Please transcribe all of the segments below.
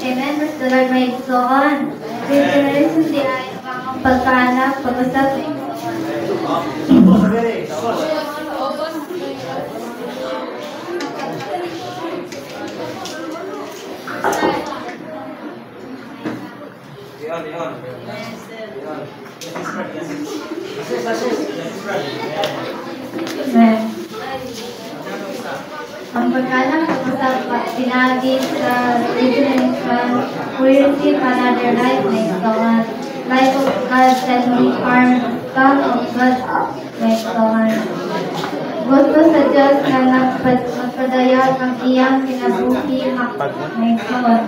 Amen. Praise the Lord, may igsoon. Regeneration di ay ang pagkaanak, pag-usap na Amen. Ang pagkaanak, pag-usap pinagi sa regeneration, we receive another life na igsoon. Life of God that we are son of God na igsoon. Gusto sa Diyos na nagpadayag ang iyang kinabuhi na igsoon.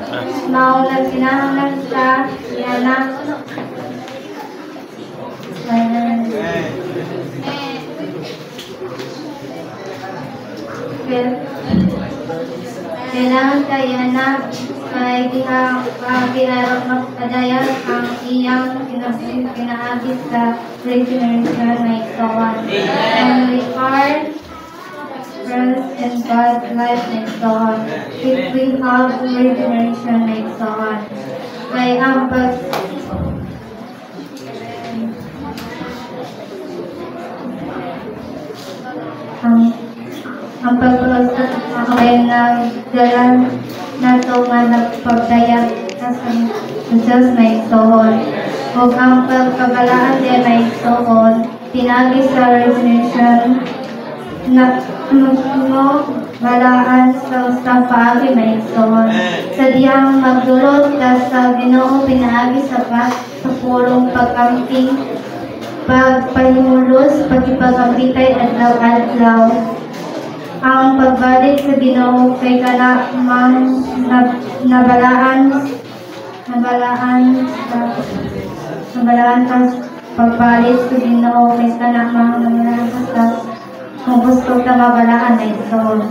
Maulang kinahanglan sa iyanak. Kailangan kaya na kay giharap magpadayag ang iyang kinaagis sa regeneration na igsoon. And we are friends in God's life na igsoon. If we have regeneration na igsoon. Kaya ang pagpapasok ay nagdalan na ito nga nagpagdayag sa Diyos na igsoon. O ang pagkabalaan din na igsoon, tinagi sa regeneration na balaan sa usang paagi na igsoon. Sa diyang magdulot sa Ginoo pinaagi sa purong pagkamping, pagpahimulos, pagkipagkampitay adlaw-adlaw. Ang pagbalik sa Ginoo kay kanamang nabalaan ka pagbalik sa Ginoo kay kanamang nabalaan ka kung gusto ka mabalaan na igsoon.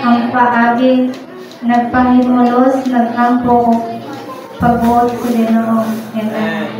Ang paagi nagpahimulos, nagkampo, pagbuot sa Ginoo. Amen.